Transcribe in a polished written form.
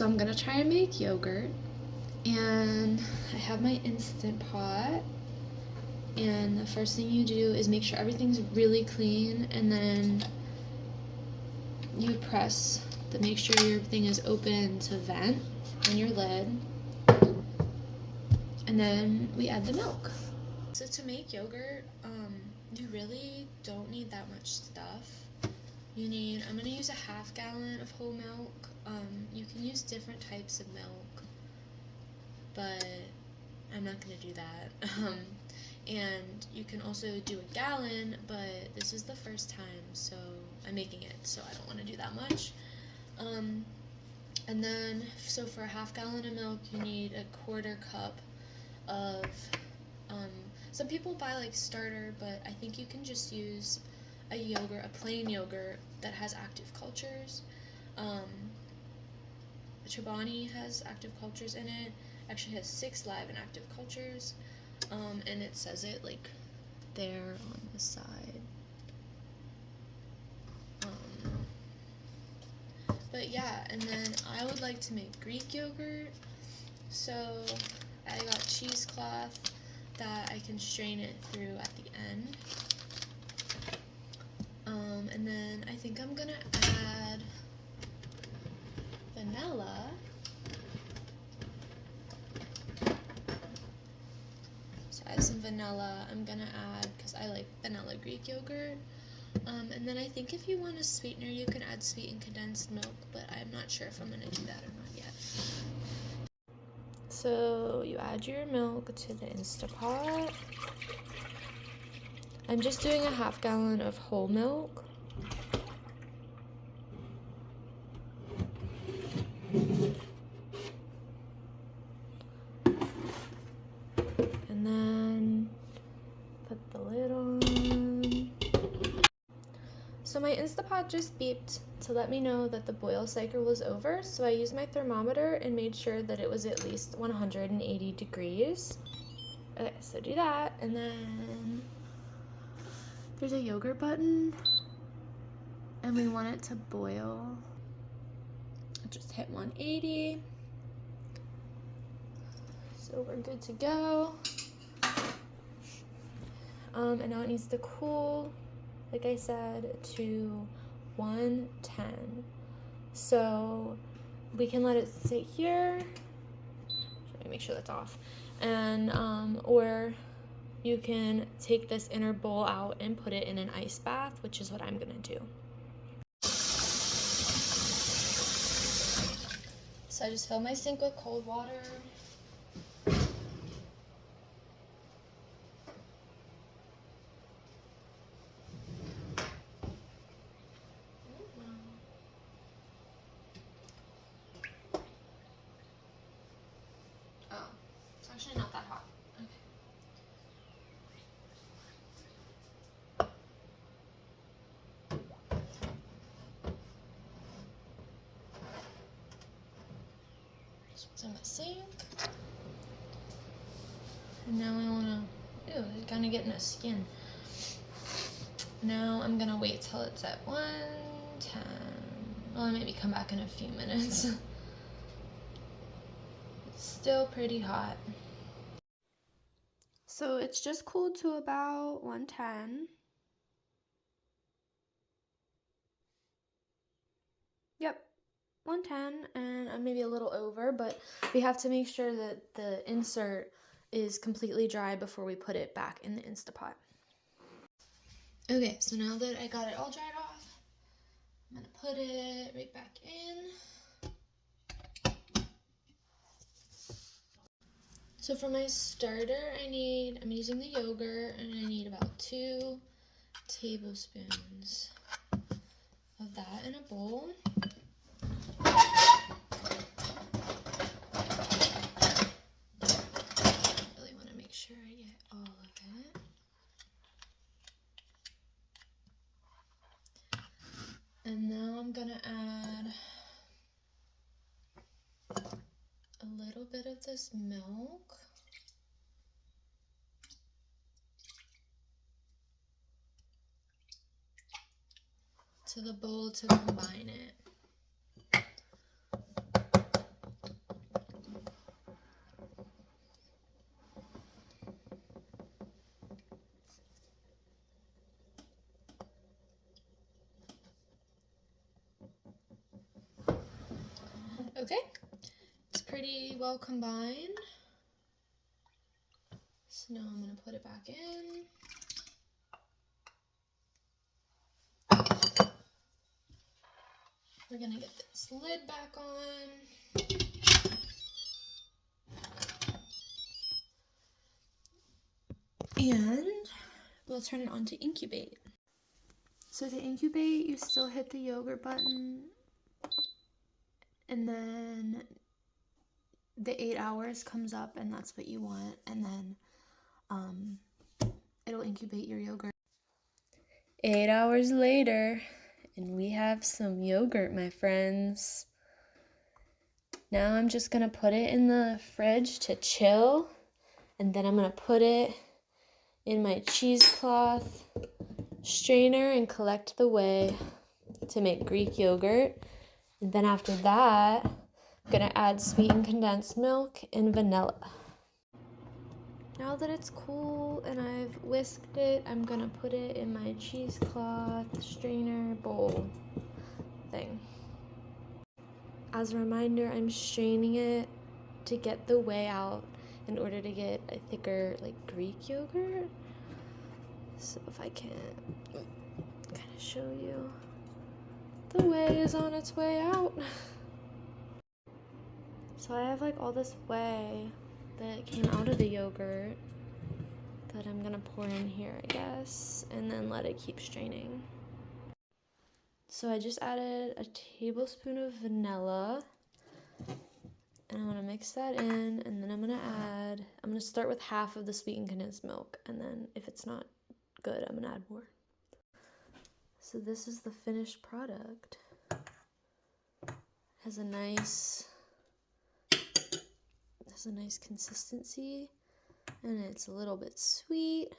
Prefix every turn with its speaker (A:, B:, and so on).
A: So I'm gonna try and make yogurt, and I have my Instant Pot, and the first thing you do is make sure everything's really clean, and then you press to make sure your thing is open to vent on your lid, and then we add the milk. So to make yogurt, you really don't need that much stuff. I'm gonna use a half gallon of whole milk. You can use different types of milk, but I'm not gonna do that. And you can also do a gallon, but this is the first time, so I'm making it, so I don't want to do that much. And then, so for a half gallon of milk, you need a quarter cup of, some people buy like starter, but I think you can just use a plain yogurt that has active cultures. Chobani has active cultures in it. Actually has 6 live and active cultures. And it says it like there on the side. But yeah, and then I would like to make Greek yogurt. So I got cheesecloth that I can strain it through at the end. And then I think I'm gonna add vanilla. So I have some vanilla I'm gonna add because I like vanilla Greek yogurt. And then I think if you want a sweetener, you can add sweetened condensed milk, but I'm not sure if I'm gonna do that or not yet. So you add your milk to the Instapot. I'm just doing a half gallon of whole milk. And then put the lid on. So my Instapot just beeped to let me know that the boil cycle was over, so I used my thermometer and made sure that it was at least 180 degrees. Okay, so do that, and then there's a yogurt button, and we want it to boil. Just hit 180. So we're good to go. And now it needs to cool, like I said, to 110. So we can let it sit here. Let me make sure that's off. And or you can take this inner bowl out and put it in an ice bath, which is what I'm gonna do. So I just fill my sink with cold water. Oh, it's actually not that hot. Okay. This one's in my sink. And now I wanna, ew, it's kind of getting a skin. Now I'm gonna wait till it's at 110. Well, I'll maybe come back in a few minutes. It's still pretty hot. So it's just cooled to about 110. Yep, 110, and I'm maybe a little over, but we have to make sure that the insert is completely dry before we put it back in the Instapot. Okay, so now that I got it all dried off, I'm gonna put it right back in. So for my starter, I'm using the yogurt, and I need about 2 tablespoons of that in a bowl. Really want to make sure I get all of it. And now I'm gonna add a little bit of this milk. To the bowl to combine it. Okay, it's pretty well combined. So now I'm gonna put it back in. We're gonna get this lid back on. And we'll turn it on to incubate. So to incubate, you still hit the yogurt button, and then the 8 hours comes up, and that's what you want, and then it'll incubate your yogurt. 8 hours later, and we have some yogurt, my friends. Now I'm just gonna put it in the fridge to chill, and then I'm gonna put it in my cheesecloth strainer and collect the whey to make Greek yogurt. And then after that, I'm gonna add sweetened condensed milk and vanilla. Now that it's cool and I've whisked it, I'm gonna put it in my cheesecloth strainer bowl thing. As a reminder, I'm straining it to get the whey out in order to get a thicker, like, Greek yogurt. So if I can kind of show you, the whey is on its way out. So I have like all this whey that came out of the yogurt that I'm gonna pour in here, I guess, and then let it keep straining. So I just added a tablespoon of vanilla, and I'm gonna mix that in, and then I'm gonna start with half of the sweetened condensed milk, and then if it's not good, I'm gonna add more. So this is the finished product. Has a nice consistency, and it's a little bit sweet.